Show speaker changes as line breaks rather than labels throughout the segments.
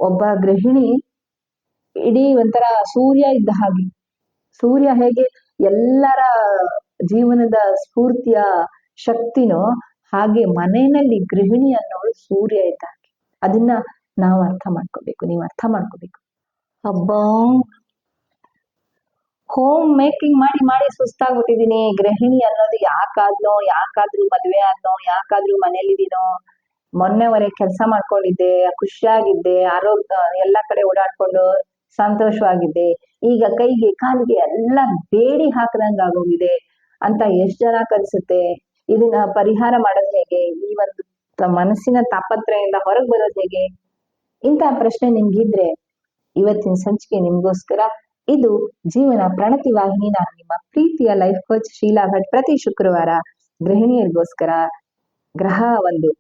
ಒಬ್ಬ ಗೃಹಿಣಿ ಇಡೀ ಒಂಥರ ಸೂರ್ಯ ಇದ್ದ ಹಾಗೆ. ಸೂರ್ಯ ಹೇಗೆ ಎಲ್ಲರ ಜೀವನದ ಸ್ಫೂರ್ತಿಯ ಶಕ್ತಿನೋ ಹಾಗೆ ಮನೆಯಲ್ಲಿ ಗೃಹಿಣಿ ಅನ್ನೋಳು ಸೂರ್ಯ ಇದ್ದ ಹಾಗೆ. ಅದನ್ನ ನಾವು ಅರ್ಥ ಮಾಡ್ಕೋಬೇಕು, ನೀವು ಅರ್ಥ ಮಾಡ್ಕೋಬೇಕು. ಹಬ್ಬ ಹೋಮ್ ಮೇಕಿಂಗ್ ಮಾಡಿ ಮಾಡಿ ಸುಸ್ತಾಗ್ಬಿಟ್ಟಿದೀನಿ. ಗೃಹಿಣಿ ಅನ್ನೋದು ಯಾಕಾದ್ರೂ ಮದ್ವೆ ಆದ್ನೋ, ಯಾಕಾದ್ರೂ ಮನೇಲಿದೀನೋ, ಮೊನ್ನೆವರೆಗೆ ಕೆಲಸ ಮಾಡ್ಕೊಂಡಿದ್ದೆ, ಖುಷಿಯಾಗಿದ್ದೆ, ಆರೋಗ್ಯ ಎಲ್ಲ ಕಡೆ ಓಡಾಡ್ಕೊಂಡು ಸಂತೋಷವಾಗಿದ್ದೆ, ಈಗ ಕೈಗೆ ಕಾಲಿಗೆ ಎಲ್ಲ ಬೇಡಿ ಹಾಕದಂಗ ಆಗೋಗಿದೆ ಅಂತ ಎಷ್ಟ್ ಜನ ಕನ್ಸುತ್ತೆ. ಇದನ್ನ ಪರಿಹಾರ ಮಾಡೋದು ಹೇಗೆ? ಈ ಒಂದು ಮನಸ್ಸಿನ ತಾಪತ್ರೆಯಿಂದ ಹೊರಗೆ ಬರೋದು ಹೇಗೆ? ಇಂಥ ಪ್ರಶ್ನೆ ನಿಮ್ಗಿದ್ರೆ ಇವತ್ತಿನ ಸಂಚಿಕೆ ನಿಮ್ಗೋಸ್ಕರ. ಇದು ಜೀವನ ಪ್ರಣತಿ ವಾಹಿನಿ. ನಾನು ನಿಮ್ಮ ಪ್ರೀತಿಯ ಲೈಫ್ ಕೋಚ್ ಶೀಲಾ ಭಟ್. ಪ್ರತಿ ಶುಕ್ರವಾರ ಗೃಹಿಣಿಯರಿಗೋಸ್ಕರ,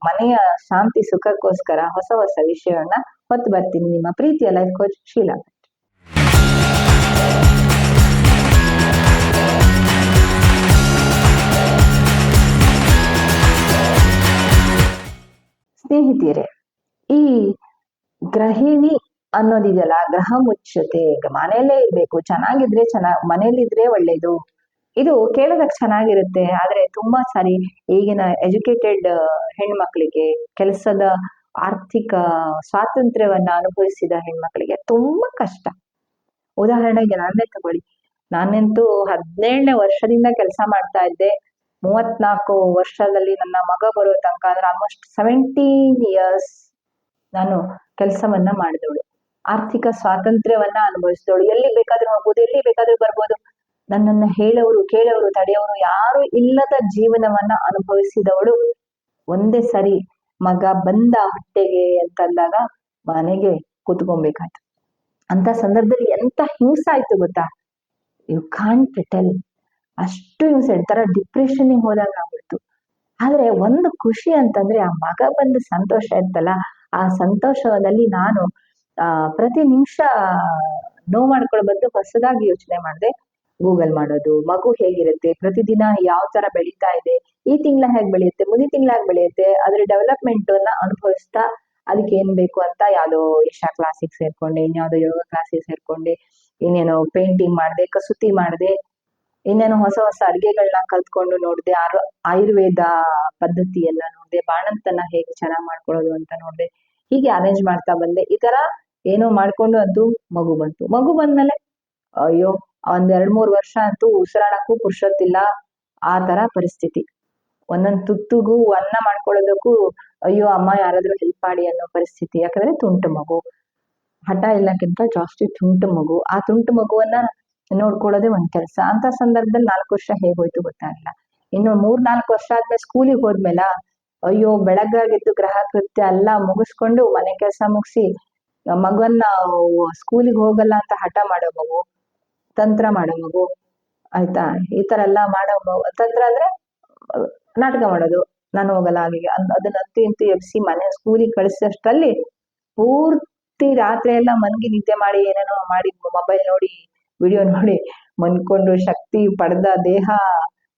ಮನೆಯ ಶಾಂತಿ ಸುಖಕ್ಕೋಸ್ಕರ ಹೊಸ ಹೊಸ ವಿಷಯವನ್ನ ಹೊತ್ತು ಬರ್ತೀನಿ. ನಿಮ್ಮ ಪ್ರೀತಿಯ ಲೈಫ್ ಕೋಚ್ ಶೀಲಾ ಭಟ್. ಸ್ನೇಹಿತರೆ, ಈ ಗೃಹಿಣಿ ಅನ್ನೋದಿದೆಯಲ್ಲ, ಗ್ರಹ ಮುಚ್ಚತೆ, ಮನೆಯಲ್ಲೇ ಇರ್ಬೇಕು, ಚೆನ್ನಾಗಿದ್ರೆ ಮನೇಲಿದ್ರೆ ಒಳ್ಳೇದು. ಇದು ಕೇಳೋದಕ್ ಚೆನ್ನಾಗಿರುತ್ತೆ, ಆದ್ರೆ ತುಂಬಾ ಸಾರಿ ಈಗಿನ ಎಜುಕೇಟೆಡ್ ಹೆಣ್ಮಕ್ಳಿಗೆ, ಕೆಲಸದ ಆರ್ಥಿಕ ಸ್ವಾತಂತ್ರ್ಯವನ್ನ ಅನುಭವಿಸಿದ ಹೆಣ್ಮಕ್ಳಿಗೆ ತುಂಬಾ ಕಷ್ಟ. ಉದಾಹರಣೆಗೆ ನಾನೇ ತಗೊಳ್ಳಿ, ನಾನಂತೂ 17ನೇ ವರ್ಷದಿಂದ ಕೆಲಸ ಮಾಡ್ತಾ ಇದ್ದೆ. 34 ವರ್ಷದಲ್ಲಿ ನನ್ನ ಮಗ ಬರೋ ತನಕ, ಅಂದ್ರೆ ಆಲ್ಮೋಸ್ಟ್ 17 years ನಾನು ಕೆಲಸವನ್ನ ಮಾಡಿದವಳು. ಆರ್ಥಿಕ ಸ್ವಾತಂತ್ರ್ಯವನ್ನ ಅನುಭವಿಸಿದವಳು. ಎಲ್ಲಿ ಬೇಕಾದ್ರೂ ಹೋಗ್ಬೋದು, ಎಲ್ಲಿ ಬೇಕಾದ್ರೂ ಬರ್ಬೋದು. ನನ್ನನ್ನ ಹೇಳೋರು ಕೇಳೋರು ತಡೆಯೋರು ಯಾರು ಇಲ್ಲದ ಜೀವನವನ್ನ ಅನುಭವಿಸಿದವಳು. ಒಂದೇ ಸರಿ ಮಗ ಬಂದ ಹೊಟ್ಟೆಗೆ ಅಂತಂದಾಗ ಮನೆಗೆ ಕೂತ್ಕೊಬೇಕಾಯ್ತು. ಅಂತ ಸಂದರ್ಭದಲ್ಲಿ ಎಂತ ಹಿಂಸೆ ಆಯ್ತು ಗೊತ್ತಾ? You can't tell. ಅಷ್ಟು ಹಿಂಸೆ, ತರ ಡಿಪ್ರೆಷನ್ ಹೋದಾಗ ಆಗ್ಬಿಡ್ತು. ಆದ್ರೆ ಒಂದು ಖುಷಿ ಅಂತಂದ್ರೆ ಆ ಮಗ ಬಂದ ಸಂತೋಷ ಇರ್ತಲ್ಲ, ಆ ಸಂತೋಷದಲ್ಲಿ ನಾನು ಪ್ರತಿ ನಿಮಿಷ ನೋವು ಮಾಡ್ಕೊಳ್ಳೋ ಬದಲು ಹೊಸದಾಗಿ ಯೋಚನೆ ಮಾಡಿದೆ. ಗೂಗಲ್ ಮಾಡೋದು, ಮಗು ಹೇಗಿರುತ್ತೆ, ಪ್ರತಿದಿನ ಯಾವ ತರ ಬೆಳೀತಾ ಇದೆ, ಈ ತಿಂಗಳ ಹೇಗೆ ಬೆಳೆಯುತ್ತೆ, ಮುಂದಿನ ತಿಂಗಳ ಹೇಗೆ ಬೆಳೆಯುತ್ತೆ, ಅದ್ರ ಡೆವಲಪ್ಮೆಂಟ್ ಅನ್ನ ಅನುಭವಿಸ್ತಾ ಅದಕ್ಕೆ ಏನ್ ಬೇಕು ಅಂತ ಯಾವ್ದೋ ಯಶಾ ಕ್ಲಾಸಿಗೆ ಸೇರ್ಕೊಂಡೆ, ಇನ್ಯಾವುದೋ ಯೋಗ ಕ್ಲಾಸಿಗೆ ಸೇರ್ಕೊಂಡೆ, ಇನ್ನೇನೋ ಪೇಂಟಿಂಗ್ ಮಾಡಿದೆ, ಕಸೂತಿ ಮಾಡಿದೆ, ಇನ್ನೇನೋ ಹೊಸ ಹೊಸ ಅಡ್ಗೆಗಳನ್ನ ಕಲ್ತ್ಕೊಂಡು ನೋಡಿದೆ, ಆಯುರ್ವೇದ ಪದ್ಧತಿಯನ್ನ ನೋಡಿದೆ, ಬಾಣಂತನ ಹೇಗೆ ಚೆನ್ನಾಗಿ ಮಾಡ್ಕೊಳ್ಳೋದು ಅಂತ ನೋಡಿದೆ. ಹೀಗೆ ಅರೇಂಜ್ ಮಾಡ್ತಾ ಬಂದೆ. ಈ ತರ ಏನೋ ಮಾಡ್ಕೊಂಡು ಅಂತೂ ಮಗು ಬಂತು. ಮಗು ಬಂದ್ಮೇಲೆ ಅಯ್ಯೋ, 1-2-3 ವರ್ಷ ಅಂತೂ ಉಸಿರಾಡಕ್ಕೂ ಪುರ್ಸೊತ್ತಿಲ್ಲ, ಆ ತರ ಪರಿಸ್ಥಿತಿ. ಒಂದೊಂದ್ ತುತ್ತುಗೂ ಅನ್ನ ಮಾಡ್ಕೊಳ್ಳೋದಕ್ಕೂ ಅಯ್ಯೋ ಅಮ್ಮ ಯಾರಾದ್ರೂ ಹೆಲ್ಪ್ ಮಾಡಿ ಅನ್ನೋ ಪರಿಸ್ಥಿತಿ. ಯಾಕಂದ್ರೆ ತುಂಟು ಮಗು, ಹಠ ಎಲ್ಲಕ್ಕಿಂತ ಜಾಸ್ತಿ ತುಂಟು ಮಗು. ಆ ತುಂಟು ಮಗುವನ್ನ ನೋಡ್ಕೊಳ್ಳೋದೇ ಒಂದ್ ಕೆಲಸ. ಅಂತ ಸಂದರ್ಭದಲ್ಲಿ 4 ವರ್ಷ ಹೇಗೋಯ್ತು ಗೊತ್ತಾಗಿಲ್ಲ. ಇನ್ನು 3-4 ವರ್ಷ ಆದ್ಮೇಲೆ ಸ್ಕೂಲಿಗೆ ಹೋದ್ಮೇಲ ಅಯ್ಯೋ, ಬೆಳಗ್ಗಾಗಿದ್ದು ಗೃಹ ಕೃತ್ಯ ಎಲ್ಲ ಮುಗಿಸ್ಕೊಂಡು ಮನೆ ಕೆಲಸ ಮುಗಿಸಿ ಮಗನ್ನ ಸ್ಕೂಲಿಗೆ ಹೋಗಲ್ಲ ಅಂತ ಹಠ ಮಾಡೋ ಮಗು, ತಂತ್ರ ಮಾಡೋ ಮಗು, ಆಯ್ತಾ, ಈ ತರ ಎಲ್ಲ ಮಾಡೋ ಮಗು. ತಂತ್ರ ಅಂದ್ರೆ ನಾಟಕ ಮಾಡೋದು, ನಾನು ಹೋಗಲ್ಲ ಹಾಗೆ ಅದನ್ನಂತೂ ಇಂತೂ ಎಬ್ಸಿ ಮನೆ ಸ್ಕೂಲಿಗೆ ಕಳಿಸೋಷ್ಟರಲ್ಲಿ ಪೂರ್ತಿ ರಾತ್ರಿ ಎಲ್ಲ ಮನ್ಗಿ ನಿದ್ದೆ ಮಾಡಿ ಏನೇನೋ ಮಾಡಿ ಮೊಬೈಲ್ ನೋಡಿ ವಿಡಿಯೋ ನೋಡಿ ಮನ್ಕೊಂಡು ಶಕ್ತಿ ಪಡೆದ ದೇಹ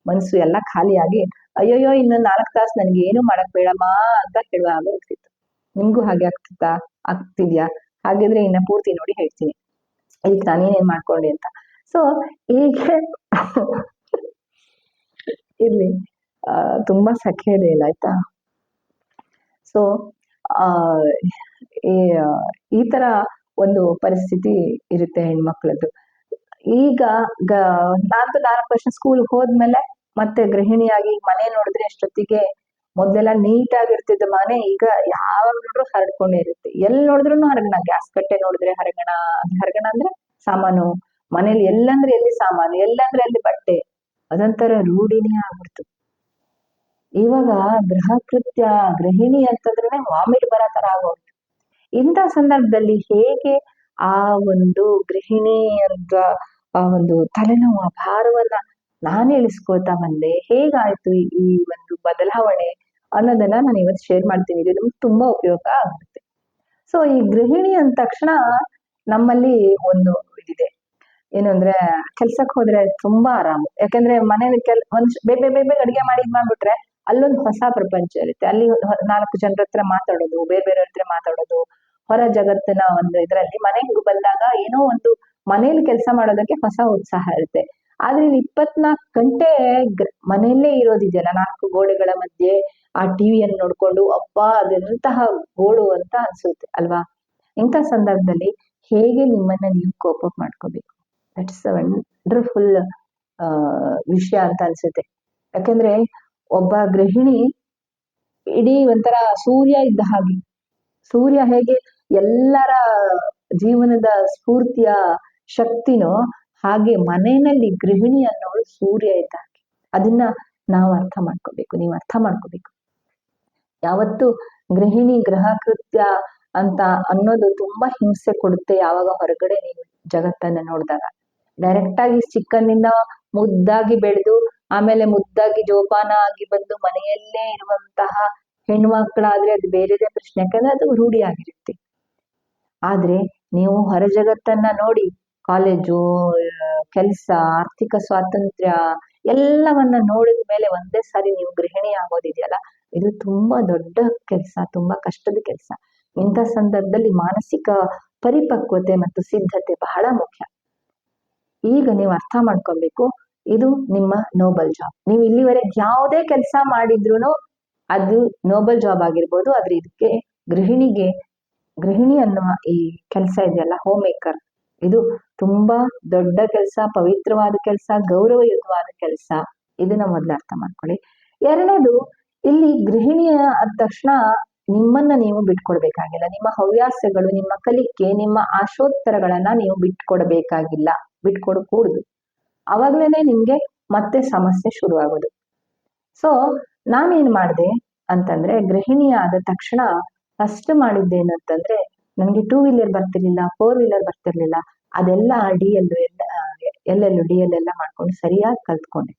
ಮನ್ಸು ಎಲ್ಲ ಖಾಲಿಯಾಗಿ ಅಯ್ಯೋಯ್ಯೋ ಇನ್ನು 4 ತಾಸು ನನ್ಗೆ ಏನು ಮಾಡಕ್ ಬೇಡಮ್ಮ ಅಂತ ಹೇಳುವಾಗ ಆಗ್ತಿತ್ತು. ನಿಮ್ಗೂ ಹಾಗೆ ಆಗ್ತಿದ್ಯಾ? ಹಾಗಿದ್ರೆ ಇನ್ನ ಪೂರ್ತಿ ನೋಡಿ ಹೇಳ್ತೀನಿ ಇದಕ್ಕೆ ನಾನೇನೇನ್ ಮಾಡ್ಕೊಂಡೆ ಅಂತ. ಸೊ ಹೀಗೆ ಇರ್ಲಿ, ತುಂಬಾ ಸಖೆ ಇದೆ ಇಲ್ಲ, ಆಯ್ತಾ. ಸೊ ಈ ತರ ಒಂದು ಪರಿಸ್ಥಿತಿ ಇರುತ್ತೆ ಹೆಣ್ಮಕ್ಳದ್ದು. ಈಗ 4 ವರ್ಷ ಸ್ಕೂಲ್ ಹೋದ್ಮೇಲೆ ಮತ್ತೆ ಗೃಹಿಣಿಯಾಗಿ ಮನೆ ನೋಡಿದ್ರೆ ಅಷ್ಟೊತ್ತಿಗೆ ಮೊದ್ಲೆಲ್ಲ ನೀಟಾಗಿರ್ತಿದ್ದ ಮನೆ ಈಗ ಯಾವಾಗ ನೋಡ್ರು ಹರಡ್ಕೊಂಡೇ ಇರುತ್ತೆ. ಎಲ್ಲಿ ನೋಡಿದ್ರು ಹರಗಣ. ಗ್ಯಾಸ್ ಕಟ್ಟೆ ನೋಡಿದ್ರೆ ಹರಗಣ. ಹರಗಣ ಅಂದ್ರೆ ಸಾಮಾನು, ಮನೇಲಿ ಎಲ್ಲಂದ್ರೆ ಎಲ್ಲಿ ಸಾಮಾನು, ಎಲ್ಲಂದ್ರೆ ಎಲ್ಲಿ ಬಟ್ಟೆ, ಅದೊಂಥರ ರೂಢಿನೇ ಆಗ್ಬಿಡ್ತು. ಇವಾಗ ಗೃಹ ಕೃತ್ಯ, ಗೃಹಿಣಿ ಅಂತಂದ್ರೆ ವಾಮಿಟ್ ಬರೋ ತರ ಆಗೋಯ್ತು. ಇಂಥ ಸಂದರ್ಭದಲ್ಲಿ ಹೇಗೆ ಆ ಒಂದು ಗೃಹಿಣಿ ಅಂತ ಆ ಒಂದು ತಲೆನೋವು, ಆ ಭಾರವನ್ನ ನಾನು ಇಳಿಸ್ಕೊಳ್ತಾ ಬಂದೆ. ಹೇಗಾಯ್ತು ಈ ಒಂದು ಬದಲಾವಣೆ ಅನ್ನೋದನ್ನ ನಾನು ಇವತ್ತು ಶೇರ್ ಮಾಡ್ತೀನಿ. ಇದು ನಮ್ಗೆ ತುಂಬಾ ಉಪಯೋಗ ಆಗುತ್ತೆ. ಸೊ ಈ ಗೃಹಿಣಿ ಅಂದ ತಕ್ಷಣ ನಮ್ಮಲ್ಲಿ ಒಂದು ಇದಿದೆ, ಏನು ಅಂದ್ರೆ ಕೆಲ್ಸಕ್ಕೆ ಹೋದ್ರೆ ತುಂಬಾ ಆರಾಮು. ಯಾಕಂದ್ರೆ ಮನೇಲಿ ಬೇಗ ಅಡಿಗೆ ಮಾಡಿ ಮಾಡ್ಬಿಟ್ರೆ ಅಲ್ಲೊಂದು ಹೊಸ ಪ್ರಪಂಚ ಇರುತ್ತೆ. ಅಲ್ಲಿ 4 ಜನರ ಹತ್ರ ಮಾತಾಡೋದು, ಬೇರೆ ಬೇರೆ ಹತ್ರ ಮಾತಾಡೋದು, ಹೊರ ಜಗತ್ತಿನ ಒಂದು ಇದರಲ್ಲಿ ಮನೆಗೆ ಬಂದಾಗ ಏನೋ ಒಂದು ಮನೇಲಿ ಕೆಲಸ ಮಾಡೋದಕ್ಕೆ ಹೊಸ ಉತ್ಸಾಹ ಇರುತ್ತೆ. ಆದ್ರೆ ಇಲ್ಲಿ 24 ಗಂಟೆ ಮನೆಯಲ್ಲೇ ಇರೋದಿದೆಯಲ್ಲ, 4 ಗೋಡೆಗಳ ಮಧ್ಯೆ ಆ ಟಿವಿಯನ್ನು ನೋಡ್ಕೊಂಡು, ಅಪ್ಪ ಅದೆಂತಹ ಗೋಳು ಅಂತ ಅನ್ಸುತ್ತೆ ಅಲ್ವಾ. ಇಂಥ ಸಂದರ್ಭದಲ್ಲಿ ಹೇಗೆ ನಿಮ್ಮನ್ನ ನೀವು ಕೋಪ್ ಅಪ್ ಮಾಡ್ಕೋಬೇಕು, ದಟ್ಸ್ ಅ ವಂಡರ್ಫುಲ್ ವಿಷಯ ಅಂತ ಅನ್ಸುತ್ತೆ. ಯಾಕಂದ್ರೆ ಒಬ್ಬ ಗೃಹಿಣಿ ಇಡೀ ಒಂಥರ ಸೂರ್ಯ ಇದ್ದ ಹಾಗೆ. ಸೂರ್ಯ ಹೇಗೆ ಎಲ್ಲರ ಜೀವನದ ಸ್ಫೂರ್ತಿಯ ಶಕ್ತಿನೋ ಹಾಗೆ ಮನೆಯಲ್ಲಿ ಗೃಹಿಣಿ ಅನ್ನೋಳು ಸೂರ್ಯ ಇದ್ದ ಹಾಗೆ. ಅದನ್ನ ನಾವು ಅರ್ಥ ಮಾಡ್ಕೋಬೇಕು, ನೀವು ಅರ್ಥ ಮಾಡ್ಕೋಬೇಕು. ಯಾವತ್ತು ಗೃಹಿಣಿ ಗೃಹ ಕೃತ್ಯ ಅಂತ ಅನ್ನೋದು ತುಂಬಾ ಹಿಂಸೆ ಕೊಡುತ್ತೆ ಯಾವಾಗ ಹೊರಗಡೆ ನೀವು ಜಗತ್ತನ್ನ ನೋಡಿದಾಗ. ಡೈರೆಕ್ಟ್ ಆಗಿ ಚಿಕ್ಕಂದಿನ ಮುದ್ದಾಗಿ ಬೆಳೆದು ಆಮೇಲೆ ಮುದ್ದಾಗಿ ಜೋಪಾನ ಆಗಿ ಬಂದು ಮನೆಯಲ್ಲೇ ಇರುವಂತಹ ಹೆಣ್ಮಕ್ಳಾದ್ರೆ ಅದು ಬೇರೆದೇ ಪ್ರಶ್ನೆ, ಯಾಕಂದ್ರೆ ಅದು ರೂಢಿ ಆಗಿರುತ್ತೆ. ಆದ್ರೆ ನೀವು ಹೊರ ಜಗತ್ತನ್ನ ನೋಡಿ, ಕಾಲೇಜು, ಕೆಲಸ, ಆರ್ಥಿಕ ಸ್ವಾತಂತ್ರ್ಯ ಎಲ್ಲವನ್ನ ನೋಡಿದ ಮೇಲೆ ಒಂದೇ ಸಾರಿ ನೀವು ಗೃಹಿಣಿ ಆಗೋದಿದೆಯಲ್ಲ, ಇದು ತುಂಬಾ ದೊಡ್ಡ ಕೆಲಸ, ತುಂಬಾ ಕಷ್ಟದ ಕೆಲಸ. ಇಂಥ ಸಂದರ್ಭದಲ್ಲಿ ಮಾನಸಿಕ ಪರಿಪಕ್ವತೆ ಮತ್ತು ಸಿದ್ಧತೆ ಬಹಳ ಮುಖ್ಯ. ಈಗ ನೀವು ಅರ್ಥ ಮಾಡ್ಕೊಬೇಕು, ಇದು ನಿಮ್ಮ ನೋಬಲ್ ಜಾಬ್. ನೀವು ಇಲ್ಲಿವರೆಗೆ ಯಾವುದೇ ಕೆಲಸ ಮಾಡಿದ್ರು ಅದು ನೋಬಲ್ ಜಾಬ್ ಆಗಿರ್ಬೋದು. ಆದ್ರೆ ಇದಕ್ಕೆ ಗೃಹಿಣಿ ಅನ್ನುವ ಈ ಕೆಲಸ ಇದೆಯಲ್ಲ, ಹೋಮ್ ಮೇಕರ್, ಇದು ತುಂಬಾ ದೊಡ್ಡ ಕೆಲಸ, ಪವಿತ್ರವಾದ ಕೆಲಸ, ಗೌರವಯುತವಾದ ಕೆಲಸ. ಇದನ್ನ ಮೊದಲು ಅರ್ಥ ಮಾಡ್ಕೊಳ್ಳಿ. ಎರಡನೇದು, ಇಲ್ಲಿ ಗೃಹಿಣಿಯ ಆದ ತಕ್ಷಣ ನಿಮ್ಮನ್ನ ನೀವು ಬಿಟ್ಕೊಡ್ಬೇಕಾಗಿಲ್ಲ. ನಿಮ್ಮ ಹವ್ಯಾಸಗಳು, ನಿಮ್ಮ ಕಲಿಕೆ, ನಿಮ್ಮ ಆಶೋತ್ತರಗಳನ್ನ ನೀವು ಬಿಟ್ಕೊಡ್ಬೇಕಾಗಿಲ್ಲ, ಬಿಟ್ಕೊಡಕೂಡುದು. ಅವಾಗ್ಲೇನೆ ನಿಮ್ಗೆ ಮತ್ತೆ ಸಮಸ್ಯೆ ಶುರುವಾಗೋದು. ಸೊ ನಾನೇನ್ ಮಾಡಿದೆ ಅಂತಂದ್ರೆ, ಗೃಹಿಣಿ ಆದ ತಕ್ಷಣ ಫಸ್ಟ್ ಮಾಡಿದ್ದೇನಂತಂದ್ರೆ, ನನಗೆ 2 ವೀಲರ್ ಬರ್ತಿರ್ಲಿಲ್ಲ, 4 ವೀಲರ್ ಬರ್ತಿರ್ಲಿಲ್ಲ. ಅದೆಲ್ಲ DL ಎಲ್ಲ ಮಾಡ್ಕೊಂಡು ಸರಿಯಾಗಿ ಕಲ್ತ್ಕೊಂಡೆ.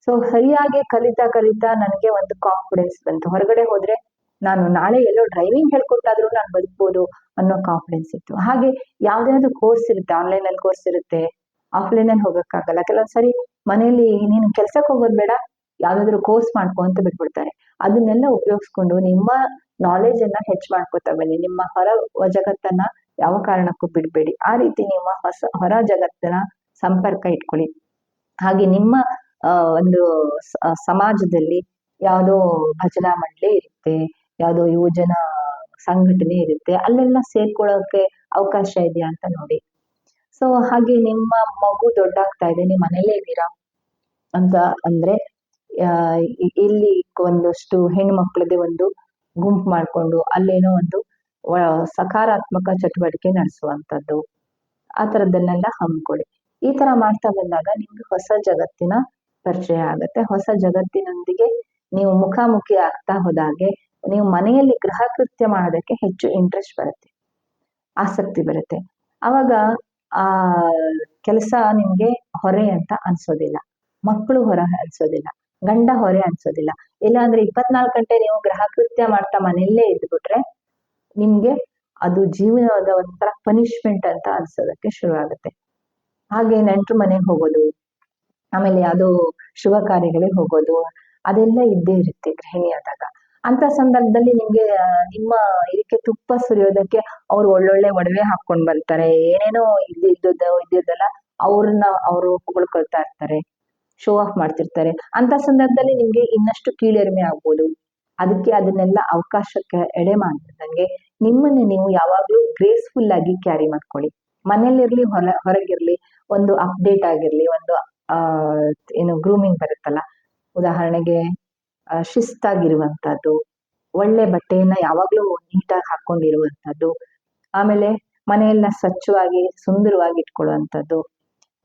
ಸೊ ಸರಿಯಾಗಿ ಕಲಿತಾ ನನಗೆ ಒಂದು ಕಾನ್ಫಿಡೆನ್ಸ್ ಬಂತು. ಹೊರಗಡೆ ಹೋದ್ರೆ ನಾನು ನಾಳೆ ಎಲ್ಲೋ ಡ್ರೈವಿಂಗ್ ಹೇಳ್ಕೊಟ್ಟಾದ್ರೂ ನಾನು ಬದುಕ್ಬೋದು ಅನ್ನೋ ಕಾನ್ಫಿಡೆನ್ಸ್ ಇತ್ತು. ಹಾಗೆ ಯಾವ್ದಾದ್ರು ಕೋರ್ಸ್ ಇರುತ್ತೆ, ಆನ್ಲೈನ್ ಅಲ್ಲಿ ಕೋರ್ಸ್ ಇರುತ್ತೆ, ಆಫ್ಲೈನ್ ಅಲ್ಲಿ ಹೋಗಕ್ಕಾಗಲ್ಲ. ಕೆಲವೊಂದ್ಸರಿ ಮನೆಯಲ್ಲಿ ನೀನು ಕೆಲ್ಸಕ್ಕೆ ಹೋಗೋದ್ ಬೇಡ, ಯಾವ್ದಾದ್ರು ಕೋರ್ಸ್ ಮಾಡ್ಕೊ ಅಂತ ಬಿಟ್ಬಿಡ್ತಾರೆ. ಅದನ್ನೆಲ್ಲ ಉಪಯೋಗಿಸ್ಕೊಂಡು ನಿಮ್ಮ ನಾಲೆಜ್ ಅನ್ನ ಹೆಚ್ಚು ಮಾಡ್ಕೋತಾ ಬನ್ನಿ. ನಿಮ್ಮ ಹೊರ ಜಗತ್ತನ್ನ ಯಾವ ಕಾರಣಕ್ಕೂ ಬಿಡ್ಬೇಡಿ. ಆ ರೀತಿ ನಿಮ್ಮ ಹೊರ ಜಗತ್ತಿನ ಸಂಪರ್ಕ ಇಟ್ಕೊಳ್ಳಿ. ಹಾಗೆ ನಿಮ್ಮ ಒಂದು ಸಮಾಜದಲ್ಲಿ ಯಾವುದೋ ಭಜನಾ ಮಂಡಳಿ ಇರುತ್ತೆ, ಯಾವುದೋ ಯುವಜನ ಸಂಘಟನೆ ಇರುತ್ತೆ, ಅಲ್ಲೆಲ್ಲ ಸೇರ್ಕೊಳ್ಳೋಕೆ ಅವಕಾಶ ಇದೆಯಾ ಅಂತ ನೋಡಿ. ಸೊ ಹಾಗೆ ನಿಮ್ಮ ಮಗು ದೊಡ್ಡಾಗ್ತಾ ಇದೆ, ನೀವು ಮನೇಲೇ ಇದ್ದೀರಾ ಅಂತ ಅಂದ್ರೆ ಇಲ್ಲಿ ಒಂದಷ್ಟು ಹೆಣ್ಮಕ್ಳದೇ ಒಂದು ಗುಂಪು ಮಾಡ್ಕೊಂಡು ಅಲ್ಲೇನೋ ಒಂದು ಸಕಾರಾತ್ಮಕ ಚಟುವಟಿಕೆ ನಡೆಸುವಂಥದ್ದು, ಆ ಥರದ್ದನ್ನೆಲ್ಲ ಹಮ್ಮಿಕೊಳ್ಳಿ. ಈ ತರ ಮಾಡ್ತಾ ಬಂದಾಗ ನಿಮ್ಗೆ ಹೊಸ ಜಗತ್ತಿನ ಪರಿಚಯ ಆಗತ್ತೆ. ಹೊಸ ಜಗತ್ತಿನೊಂದಿಗೆ ನೀವು ಮುಖಾಮುಖಿ ಆಗ್ತಾ ಹೋದಾಗೆ ನೀವು ಮನೆಯಲ್ಲಿ ಗೃಹ ಕೃತ್ಯ ಮಾಡೋದಕ್ಕೆ ಹೆಚ್ಚು ಇಂಟ್ರೆಸ್ಟ್ ಬರುತ್ತೆ, ಆಸಕ್ತಿ ಬರುತ್ತೆ. ಅವಾಗ ಆ ಕೆಲಸ ನಿಮ್ಗೆ ಹೊರೆ ಅಂತ ಅನ್ಸೋದಿಲ್ಲ, ಮಕ್ಕಳು ಹೊರ ಅನ್ಸೋದಿಲ್ಲ, ಗಂಡ ಹೊರೆ ಅನ್ಸೋದಿಲ್ಲ. ಇಲ್ಲಾಂದ್ರೆ 24 ಗಂಟೆ ನೀವು ಗೃಹ ಕೃತ್ಯ ಮಾಡ್ತಾ ಮನೆಯಲ್ಲೇ ಇದ್ಬಿಟ್ರೆ ನಿಮ್ಗೆ ಅದು ಜೀವನದ ಒಂಥರ ಪನಿಷ್ಮೆಂಟ್ ಅಂತ ಅನ್ಸೋದಕ್ಕೆ ಶುರು ಆಗುತ್ತೆ. ಹಾಗೆ ನೆಂಟ್ರು ಮನೆಗೆ ಹೋಗೋದು, ಆಮೇಲೆ ಯಾವುದೋ ಶುಭ ಕಾರ್ಯಗಳಿಗೆ ಹೋಗೋದು, ಅದೆಲ್ಲ ಇದ್ದೇ ಇರುತ್ತೆ ಗೃಹಿಣಿ ಆದಾಗ. ಅಂತ ಸಂದರ್ಭದಲ್ಲಿ ನಿಮ್ಗೆ ನಿಮ್ಮ ಇದಕ್ಕೆ ತುಪ್ಪ ಸುರಿಯೋದಕ್ಕೆ ಅವ್ರು ಒಳ್ಳೊಳ್ಳೆ ಒಡವೆ ಹಾಕೊಂಡ್ ಬರ್ತಾರೆ, ಏನೇನೋ ಇದ್ದಿದ್ದೆಲ್ಲ ಅವರು ಹೊಗಳ್ಕೊಳ್ತಾ ಇರ್ತಾರೆ, ಶೋ ಆಫ್ ಮಾಡ್ತಿರ್ತಾರೆ. ಅಂತ ಸಂದರ್ಭದಲ್ಲಿ ನಿಮ್ಗೆ ಇನ್ನಷ್ಟು ಕೀಳರಿಮೆ ಆಗ್ಬೋದು. ಅದಕ್ಕೆ ಅದನ್ನೆಲ್ಲ ಅವಕಾಶಕ್ಕೆ ಎಡೆ ಮಾಡ್ದಂಗೆ ನಿಮ್ಮನ್ನ ನೀವು ಯಾವಾಗ್ಲೂ ಗ್ರೇಸ್ಫುಲ್ ಆಗಿ ಕ್ಯಾರಿ ಮಾಡ್ಕೊಳ್ಳಿ. ಮನೇಲಿರ್ಲಿ ಹೊರಗಿರ್ಲಿ ಒಂದು ಅಪ್ಡೇಟ್ ಆಗಿರ್ಲಿ, ಒಂದು ಏನು ಗ್ರೂಮಿಂಗ್ ಬರುತ್ತಲ್ಲ, ಉದಾಹರಣೆಗೆ ಶಿಸ್ತಾಗಿರುವಂತದ್ದು, ಒಳ್ಳೆ ಬಟ್ಟೆಯನ್ನ ಯಾವಾಗ್ಲೂ ನೀಟಾಗಿ ಹಾಕೊಂಡಿರುವಂತದ್ದು, ಆಮೇಲೆ ಮನೆಯನ್ನ ಸ್ವಚ್ಛವಾಗಿ ಸುಂದರವಾಗಿ ಇಟ್ಕೊಳ್ಳುವಂಥದ್ದು.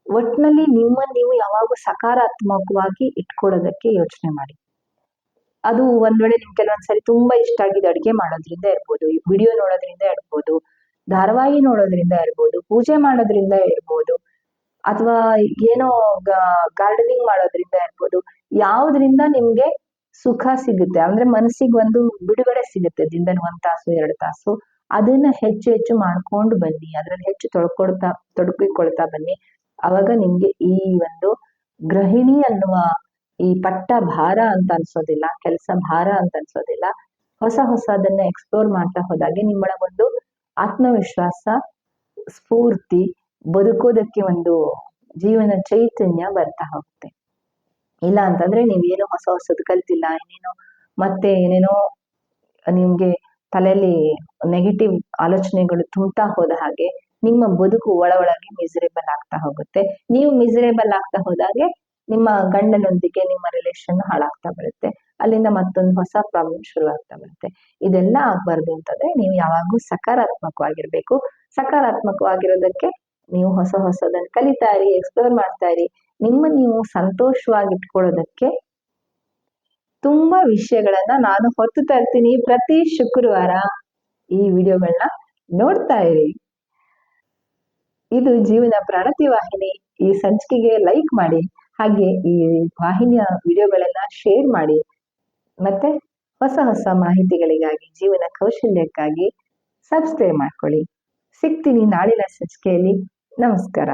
ಒಟ್ನಲ್ಲಿ ನೀವು ಯಾವಾಗ ಸಕಾರಾತ್ಮಕವಾಗಿ ಇಟ್ಕೊಳ್ಳೋದಕ್ಕೆ ಯೋಚನೆ ಮಾಡಿ. ಅದು ಒಂದ್ ವೇಳೆ ನಿಮ್ಗೆ ಕೆಲವೊಂದ್ಸರಿ ತುಂಬಾ ಇಷ್ಟ ಆಗಿದ್ದು ಅಡಿಗೆ ಮಾಡೋದ್ರಿಂದ ಇರ್ಬೋದು, ವಿಡಿಯೋ ನೋಡೋದ್ರಿಂದ ಇರ್ಬೋದು, ಧಾರಾವಾಹಿ ನೋಡೋದ್ರಿಂದ ಇರ್ಬೋದು, ಪೂಜೆ ಮಾಡೋದ್ರಿಂದ ಇರ್ಬೋದು, ಅಥವಾ ಏನೋ ಗಾರ್ಡನಿಂಗ್ ಮಾಡೋದ್ರಿಂದ ಇರ್ಬೋದು. ಯಾವ್ದ್ರಿಂದ ನಿಮ್ಗೆ ಸುಖ ಸಿಗುತ್ತೆ ಅಂದ್ರೆ ಮನಸ್ಸಿಗೆ ಒಂದು ಬಿಡುಗಡೆ ಸಿಗುತ್ತೆ, ದಿನದಲ್ಲಿ 1 ತಾಸು 2 ತಾಸು, ಅದನ್ನ ಹೆಚ್ಚು ಮಾಡ್ಕೊಂಡು ಬನ್ನಿ, ಅದ್ರಲ್ಲಿ ಹೆಚ್ಚು ತೊಡಗಿಕೊಳ್ತಾ ಬನ್ನಿ. ಅವಾಗ ನಿಮ್ಗೆ ಈ ಒಂದು ಗೃಹಿಣಿ ಅನ್ನುವ ಈ ಪಟ್ಟ ಭಾರ ಅಂತ ಅನ್ಸೋದಿಲ್ಲ, ಕೆಲಸ ಭಾರ ಅಂತ ಅನ್ಸೋದಿಲ್ಲ. ಹೊಸದನ್ನ ಎಕ್ಸ್ಪ್ಲೋರ್ ಮಾಡ್ತಾ ಹೋದಾಗೆ ನಿಮ್ಮೊಳಗೊಂದು ಆತ್ಮವಿಶ್ವಾಸ, ಸ್ಫೂರ್ತಿ, ಬದುಕೋದಕ್ಕೆ ಒಂದು ಜೀವನ ಚೈತನ್ಯ ಬರ್ತಾ ಹೋಗುತ್ತೆ. ಇಲ್ಲ ಅಂತಂದ್ರೆ ನೀವೇನೋ ಹೊಸ ಹೊಸದು ಕಲ್ತಿಲ್ಲ, ಏನೇನೋ ಮತ್ತೆ ಏನೇನೋ ನಿಮ್ಗೆ ತಲೆಯಲ್ಲಿ ನೆಗೆಟಿವ್ ಆಲೋಚನೆಗಳು ತುಂಬ್ತಾ ಹೋದ ಹಾಗೆ ನಿಮ್ಮ ಬದುಕು ಒಳಗೆ ಮಿಸರೇಬಲ್ ಆಗ್ತಾ ಹೋಗುತ್ತೆ. ನೀವು ಮಿಸರೇಬಲ್ ಆಗ್ತಾ ಹೋದಾಗೆ ನಿಮ್ಮ ಗಂಡನೊಂದಿಗೆ ನಿಮ್ಮ ರಿಲೇಶನ್ ಹಾಳಾಗ್ತಾ ಬರುತ್ತೆ. ಅಲ್ಲಿಂದ ಮತ್ತೊಂದು ಹೊಸ ಪ್ರಾಬ್ಲಮ್ ಶುರು ಆಗ್ತಾ ಬರುತ್ತೆ. ಇದೆಲ್ಲ ಆಗ್ಬಾರ್ದು ಅಂತಂದ್ರೆ ನೀವು ಯಾವಾಗೂ ಸಕಾರಾತ್ಮಕವಾಗಿರ್ಬೇಕು. ಸಕಾರಾತ್ಮಕವಾಗಿರೋದಕ್ಕೆ ನೀವು ಹೊಸ ಹೊಸದನ್ನ ಕಲಿತಾ ಇರಿ, ಎಕ್ಸ್ಪ್ಲೋರ್ ಮಾಡ್ತಾ ಇರಿ. ನಿಮ್ಮ ನೀವು ಸಂತೋಷವಾಗಿ ಇಟ್ಕೊಳ್ಳೋದಕ್ಕೆ ತುಂಬಾ ವಿಷಯಗಳನ್ನ ನಾನು ಹೊತ್ತು ತರ್ತೀನಿ. ಪ್ರತಿ ಶುಕ್ರವಾರ ಈ ವಿಡಿಯೋಗಳನ್ನ ನೋಡ್ತಾ ಇರಿ. ಇದು ಜೀವನ ಪ್ರಣತಿ ವಾಹಿನಿ. ಈ ಸಂಚಿಕೆಗೆ ಲೈಕ್ ಮಾಡಿ, ಹಾಗೆ ಈ ವಾಹಿನಿಯ ವಿಡಿಯೋಗಳನ್ನ ಶೇರ್ ಮಾಡಿ. ಮತ್ತೆ ಹೊಸ ಹೊಸ ಮಾಹಿತಿಗಳಿಗಾಗಿ, ಜೀವನ ಕೌಶಲ್ಯಕ್ಕಾಗಿ ಸಬ್ಸ್ಕ್ರೈಬ್ ಮಾಡ್ಕೊಳ್ಳಿ. ಸಿಗ್ತೀನಿ ನಾಳಿನ ಸಂಚಿಕೆಯಲ್ಲಿ. ನಮಸ್ಕಾರ.